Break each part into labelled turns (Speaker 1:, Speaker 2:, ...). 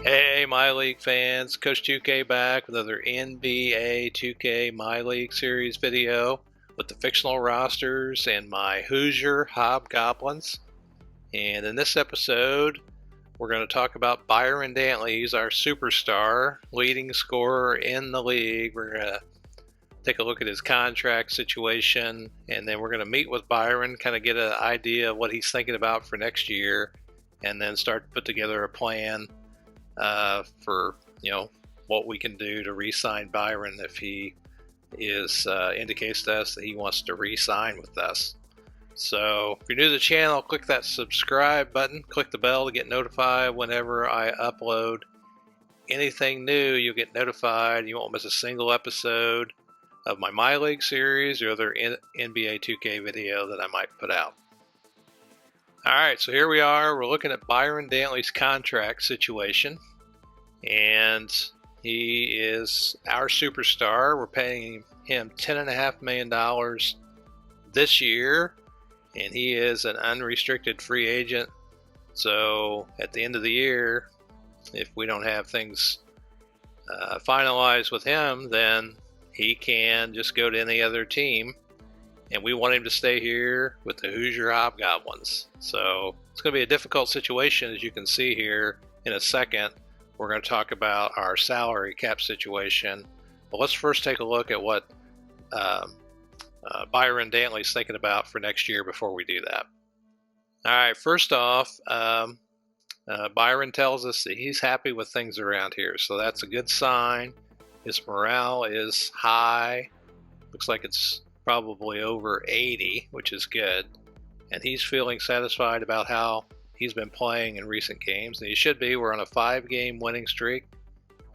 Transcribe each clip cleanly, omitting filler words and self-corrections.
Speaker 1: Hey, MyLeague fans, Coach 2K back with another NBA2K MyLeague series video with the fictional rosters and my Hoosier Hobgoblins. And in this episode, we're going to talk about Byron Dantley. He's our superstar, leading scorer in the league. We're going to take a look at his contract situation, and then we're going to meet with Byron, kind of get an idea of what he's thinking about for next year, and then start to put together a plan for what we can do to re-sign Byron if he indicates to us that he wants to re-sign with us. So if you're new to the channel, click that subscribe button, click the bell to get notified whenever I upload anything new. You'll get notified. You won't miss a single episode of my MyLeague series or other NBA 2K video that I might put out. Alright, so here we are. We're looking at Byron Dantley's contract situation. And he is our superstar. We're paying him $10.5 million this year. And he is an unrestricted free agent. So at the end of the year, if we don't have things finalized with him, then he can just go to any other team. And we want him to stay here with the Hoosier Hobgoblins. So it's going to be a difficult situation, as you can see here in a second. We're going to talk about our salary cap situation. But let's first take a look at what Byron Dantley's thinking about for next year before we do that. All right, first off, Byron tells us that he's happy with things around here. So that's a good sign. His morale is high. Looks like it's probably over 80, which is good. And he's feeling satisfied about how he's been playing in recent games. And he should be. We're on a 5-game winning streak.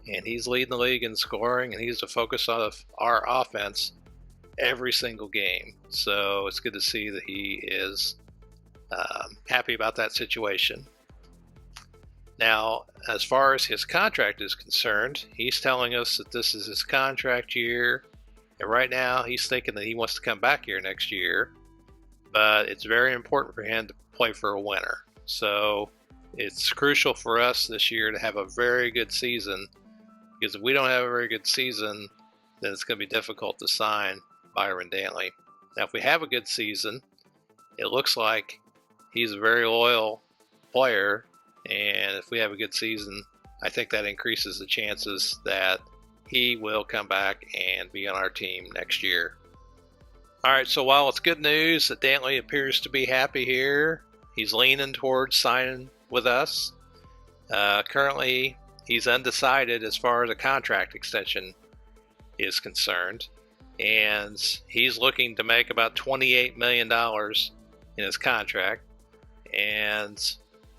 Speaker 1: And he's leading the league in scoring. And he's the focus of our offense every single game. So it's good to see that he is happy about that situation. Now, as far as his contract is concerned, he's telling us that this is his contract year. And right now, he's thinking that he wants to come back here next year. But it's very important for him to play for a winner. So it's crucial for us this year to have a very good season. Because if we don't have a very good season, then it's going to be difficult to sign Byron Dantley. Now, if we have a good season, it looks like he's a very loyal player. And if we have a good season, I think that increases the chances that he will come back and be on our team next year. All right, so while it's good news that Dantley appears to be happy here, he's leaning towards signing with us. Currently, he's undecided as far as a contract extension is concerned. And he's looking to make about $28 million in his contract. And,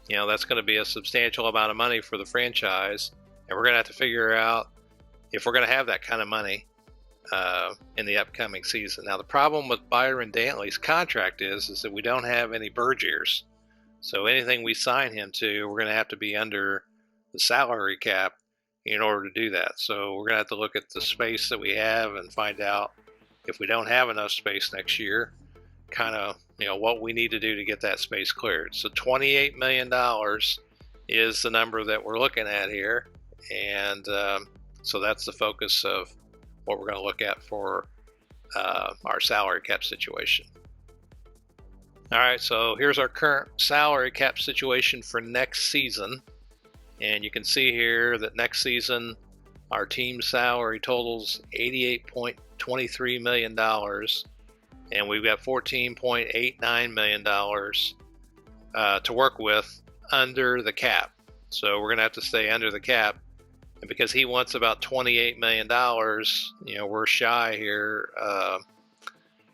Speaker 1: that's going to be a substantial amount of money for the franchise. And we're going to have to figure out if we're going to have that kind of money in the upcoming season. Now, the problem with Byron Dantley's contract is that we don't have any bird years. So anything we sign him to, we're going to have to be under the salary cap in order to do that. So we're going to have to look at the space that we have and find out if we don't have enough space next year, kind of, what we need to do to get that space cleared. So $28 million is the number that we're looking at here. And so that's the focus of what we're going to look at for our salary cap situation. All right, so here's our current salary cap situation for next season. And you can see here that next season, our team salary totals $88.23 million. And we've got $14.89 million to work with under the cap. So we're going to have to stay under the cap. And because he wants about $28 million, we're shy here,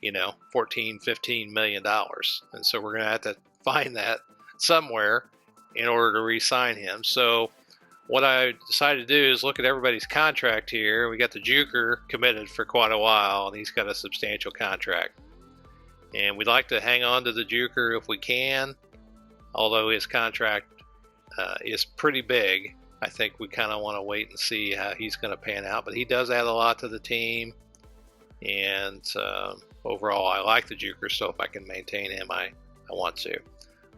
Speaker 1: $14-15 million. And so we're going to have to find that somewhere in order to re-sign him. So what I decided to do is look at everybody's contract here. We got the Juker committed for quite a while, and he's got a substantial contract. And we'd like to hang on to the Juker if we can, although his contract is pretty big. I think we kind of want to wait and see how he's going to pan out. But he does add a lot to the team. And overall, I like the Juker, so if I can maintain him, I want to.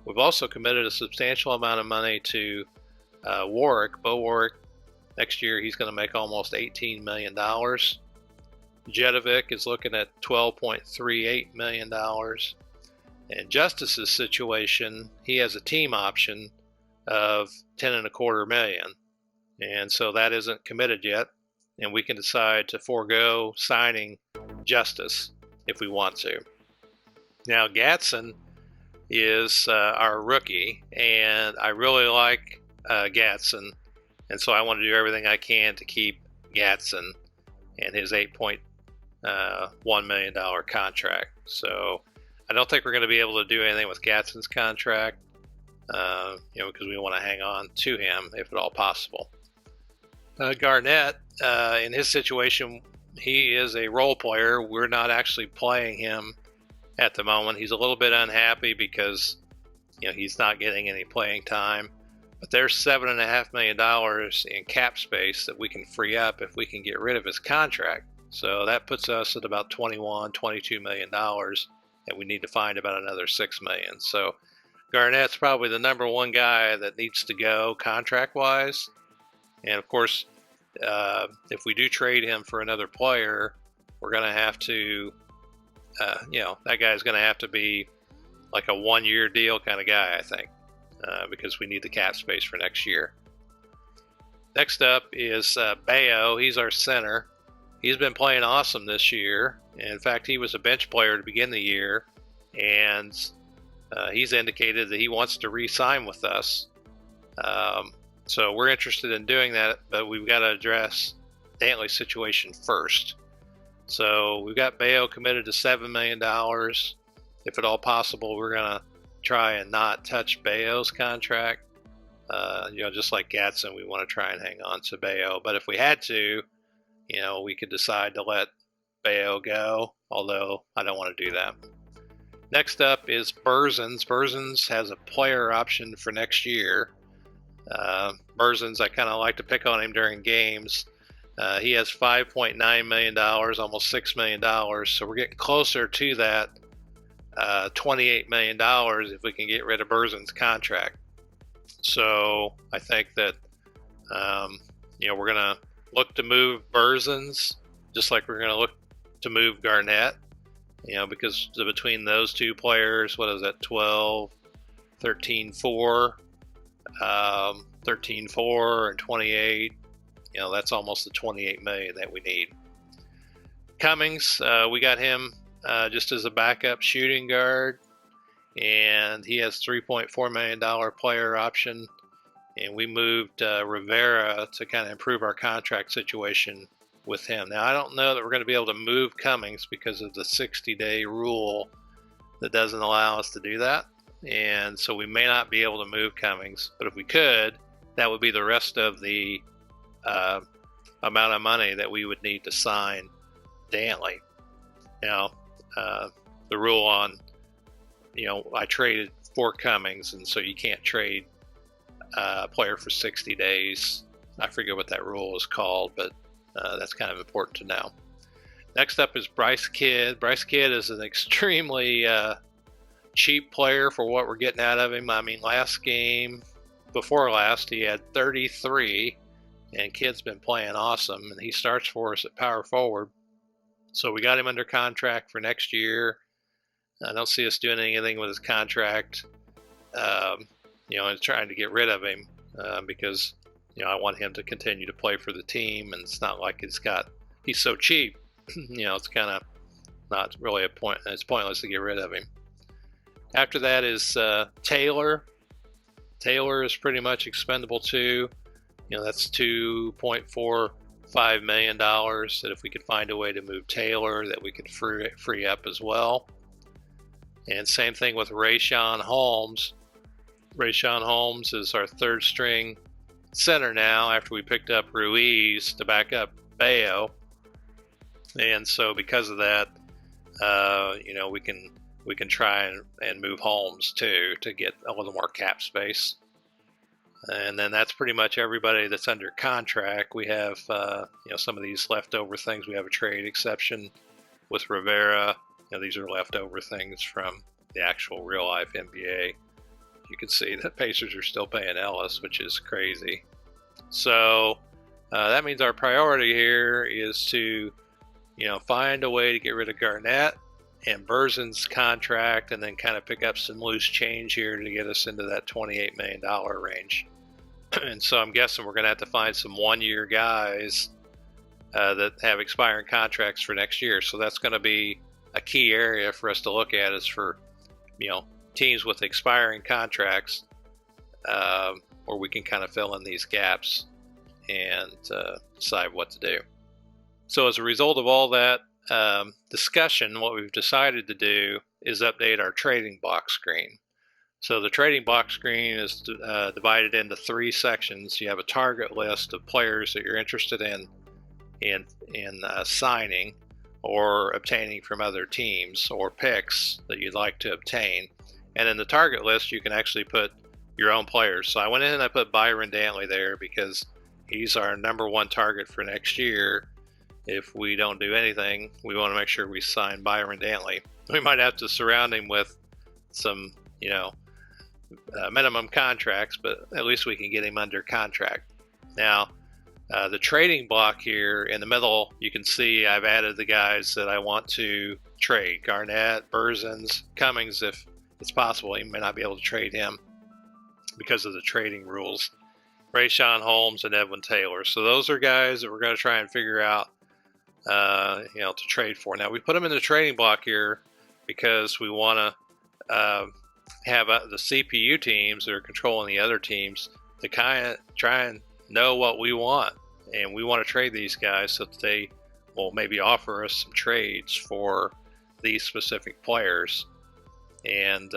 Speaker 1: We've also committed a substantial amount of money to Bo Warwick, next year he's going to make almost $18 million. Jedovic is looking at $12.38 million. And Justice's situation, he has a team option of $10.25 million. And so that isn't committed yet. And we can decide to forego signing Justice if we want to. Now, Gatson is our rookie, and I really like Gatson. And so I want to do everything I can to keep Gatson and his $8.1 million contract. So I don't think we're going to be able to do anything with Gatson's contract, because we want to hang on to him if at all possible. Garnett, in his situation, he is a role player. We're not actually playing him at the moment. He's a little bit unhappy because he's not getting any playing time. But there's $7.5 million in cap space that we can free up if we can get rid of his contract. So that puts us at about $22 million, and we need to find about another $6 million. So Garnett's probably the number one guy that needs to go contract-wise. And of course, if we do trade him for another player, we're going to have to, that guy's going to have to be like a one-year deal kind of guy, I think, because we need the cap space for next year. Next up is Bayo. He's our center. He's been playing awesome this year. In fact, he was a bench player to begin the year, and he's indicated that he wants to re-sign with us. So we're interested in doing that, but we've got to address Dantley's situation first. So we've got Bayo committed to $7 million. If at all possible, we're going to try and not touch Bayo's contract. Just like Gatson, we want to try and hang on to Bayo. But if we had to, we could decide to let Bayo go, although I don't want to do that. Next up is Byrons. Byrons has a player option for next year. Byrons, I kind of like to pick on him during games. He has $5.9 million, almost $6 million. So we're getting closer to that $28 million if we can get rid of Byrons' contract. So I think that, we're going to look to move Byrons just like we're going to look to move Garnett, because between those two players, what is that, 12, 13, 4, 13, 4, and 28, that's almost the $28 million that we need. Cummings, we got him just as a backup shooting guard, and he has $3.4 million player option, and we moved Rivera to kind of improve our contract situation with him. Now, I don't know that we're going to be able to move Cummings because of the 60-day rule that doesn't allow us to do that, and so we may not be able to move Cummings, but if we could, that would be the rest of the amount of money that we would need to sign Dantley. Now, the rule on, I traded for Cummings, and so you can't trade a player for 60 days. I forget what that rule is called, but that's kind of important to know. Next up is Bryce Kidd. Bryce Kidd is an extremely cheap player for what we're getting out of him. I mean, last game, before last, he had 33, and Kidd's been playing awesome, and he starts for us at power forward. So we got him under contract for next year. I don't see us doing anything with his contract, and trying to get rid of him because, I want him to continue to play for the team, and it's not like he's so cheap, it's kind of not really a point. It's pointless to get rid of him. After that is Taylor. Taylor is pretty much expendable too. That's $2.45 million that if we could find a way to move Taylor, that we could free up as well. And same thing with Rayshawn Holmes. Rayshawn Holmes is our third string center now after we picked up Ruiz to back up Bayo. And so because of that, we can try and move Holmes too to get a little more cap space. And then that's pretty much everybody that's under contract. We have some of these leftover things. We have a trade exception with Rivera. These are leftover things from the actual real life NBA you can see that Pacers are still paying Ellis, which is crazy. So that means our priority here is to, find a way to get rid of Garnett and Berzon's contract, and then kind of pick up some loose change here to get us into that $28 million range. And so I'm guessing we're going to have to find some one-year guys that have expiring contracts for next year. So that's going to be a key area for us to look at, is for, teams with expiring contracts, where we can kind of fill in these gaps and decide what to do. So as a result of all that discussion, what we've decided to do is update our trading block screen. So the trading block screen is divided into 3 sections. You have a target list of players that you're interested in signing or obtaining from other teams, or picks that you'd like to obtain. And in the target list, you can actually put your own players. So I went in and I put Byron Dantley there because he's our #1 target for next year. If we don't do anything, we want to make sure we sign Byron Dantley. We might have to surround him with some, minimum contracts, but at least we can get him under contract. Now, the trading block here in the middle, you can see I've added the guys that I want to trade. Garnett, Berzons, Cummings, if it's possible. You may not be able to trade him because of the trading rules. Rayshawn Holmes and Edwin Taylor. So those are guys that we're going to try and figure out, to trade for. Now, we put them in the trading block here because we want to have the CPU teams that are controlling the other teams to kind of try and know what we want, and we want to trade these guys so that they will maybe offer us some trades for these specific players. And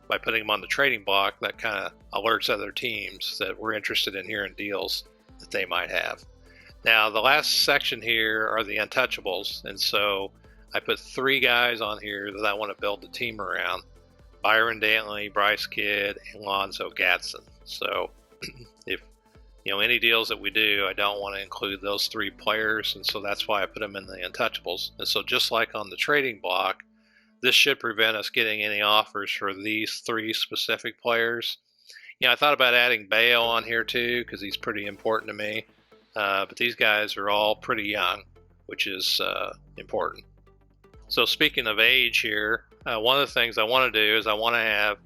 Speaker 1: by putting them on the trading block, that kind of alerts other teams that we're interested in hearing deals that they might have. Now, the last section here are the untouchables, and so I put 3 guys on here that I want to build the team around: Byron Dantley, Bryce Kidd, and Lonzo Gatson. So if any deals that we do, I don't want to include those 3 players, and so that's why I put them in the untouchables. And so just like on the trading block, this should prevent us getting any offers for these 3 specific players. I thought about adding Bayo on here too, because he's pretty important to me. But these guys are all pretty young, which is important. So speaking of age here, one of the things I want to do is I want to have,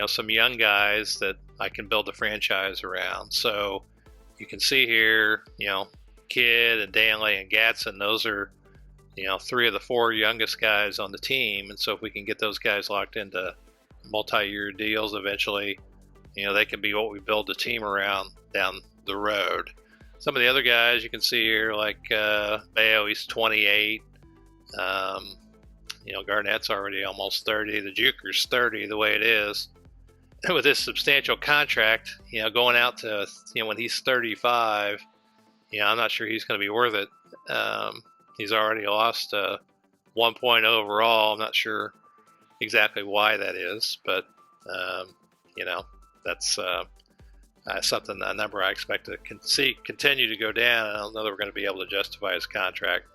Speaker 1: some young guys that I can build the franchise around. So you can see here, Kidd and Dantley and Gatson, those are, 3 of the 4 youngest guys on the team. And so if we can get those guys locked into multi-year deals eventually, they can be what we build the team around down the road. Some of the other guys you can see here, like Bayo, he's 28. Garnett's already almost 30. The Juker's 30 the way it is. With this substantial contract, going out to, when he's 35, I'm not sure he's going to be worth it. He's already lost 1 point overall. I'm not sure exactly why that is, but, that's something, a number I expect to continue to go down. I don't know that we're going to be able to justify his contract.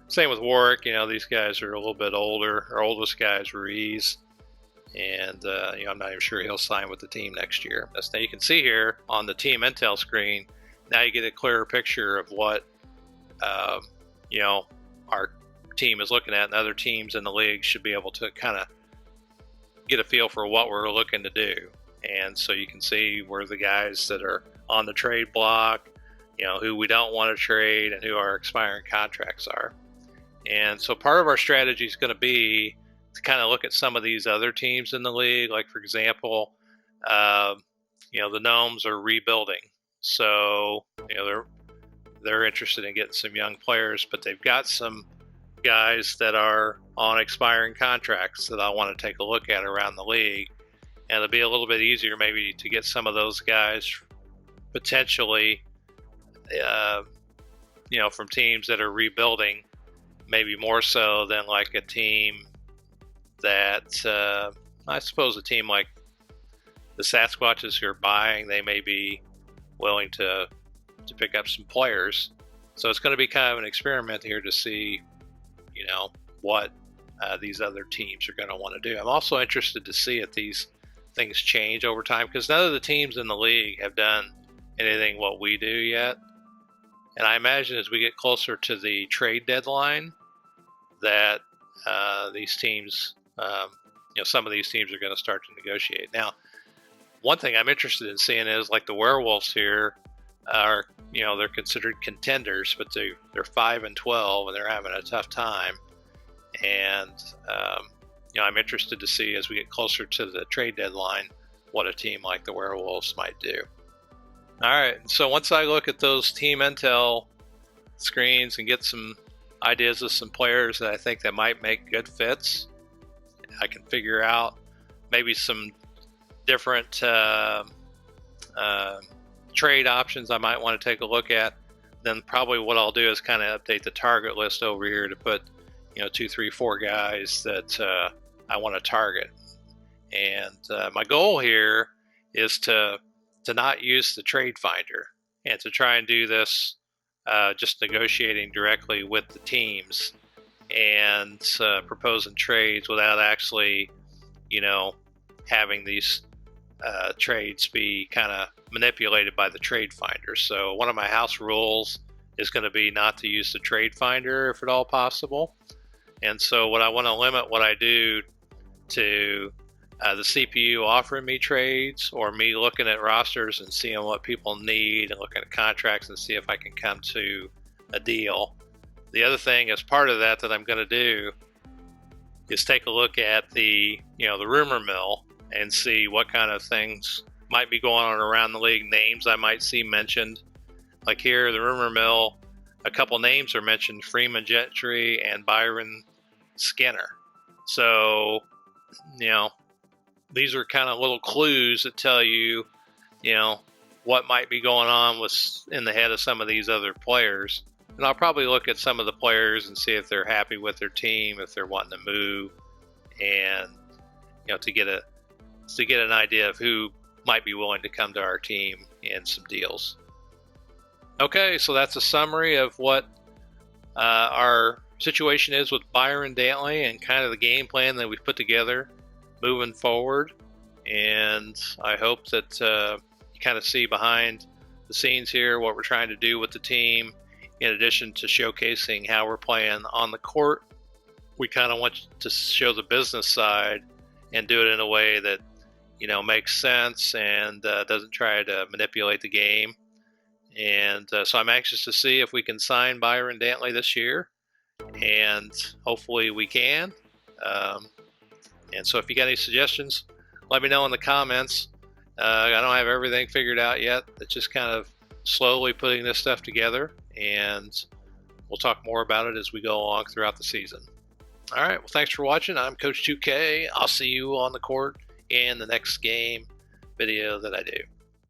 Speaker 1: Same with Warwick. These guys are a little bit older. Our oldest guy is Ruiz, and I'm not even sure he'll sign with the team next year. Now you can see here on the team intel screen, now you get a clearer picture of what our team is looking at, and other teams in the league should be able to kind of get a feel for what we're looking to do. And so you can see where the guys that are on the trade block, who we don't want to trade and who our expiring contracts are. And so part of our strategy is going to be to kind of look at some of these other teams in the league. Like, for example, the Gnomes are rebuilding. So, they're interested in getting some young players, but they've got some guys that are on expiring contracts that I want to take a look at around the league. And it'll be a little bit easier maybe to get some of those guys potentially, from teams that are rebuilding, maybe more so than like a team that, I suppose a team like the Sasquatches who are buying, they may be willing to pick up some players. So it's going to be kind of an experiment here to see, what these other teams are going to want to do. I'm also interested to see if these things change over time, because none of the teams in the league have done anything what we do yet. And I imagine as we get closer to the trade deadline that these teams, some of these teams are going to start to negotiate. Now, one thing I'm interested in seeing is like the Werewolves here are, they're considered contenders, but they're 5-12 and they're having a tough time. And I'm interested to see as we get closer to the trade deadline what a team like the Werewolves might do. All right, so once I look at those team intel screens and get some ideas of some players that I think that might make good fits, I can figure out maybe some different trade options I might want to take a look at. Then probably what I'll do is kind of update the target list over here to put 2, 3, 4 guys that I want to target. And my goal here is to not use the trade finder and to try and do this just negotiating directly with the teams and proposing trades without actually having these trades be kind of manipulated by the trade finder. So one of my house rules is going to be not to use the trade finder if at all possible. And so what I want to limit what I do to the CPU offering me trades, or me looking at rosters and seeing what people need and looking at contracts and see if I can come to a deal. The other thing as part of that I'm going to do is take a look at the rumor mill and see what kind of things might be going on around the league, names I might see mentioned. Like here, the rumor mill, a couple names are mentioned, Freeman Gentry and Byron Skinner. So, these are kind of little clues that tell you, what might be going on in the head of some of these other players. And I'll probably look at some of the players and see if they're happy with their team, if they're wanting to move, and to get an idea of who might be willing to come to our team in some deals. Okay, so that's a summary of what our situation is with Byron Dantley and kind of the game plan that we've put together moving forward. And I hope that you kind of see behind the scenes here what we're trying to do with the team. In addition to showcasing how we're playing on the court, we kind of want to show the business side and do it in a way that makes sense and doesn't try to manipulate the game. And so I'm anxious to see if we can sign Byron Dantley this year, and hopefully we can. And so if you got any suggestions, let me know in the comments. I don't have everything figured out yet. It's just kind of slowly putting this stuff together, and we'll talk more about it as we go along throughout the season. All right, well, thanks for watching. I'm Coach 2K. I'll see you on the court in the next game video that I do.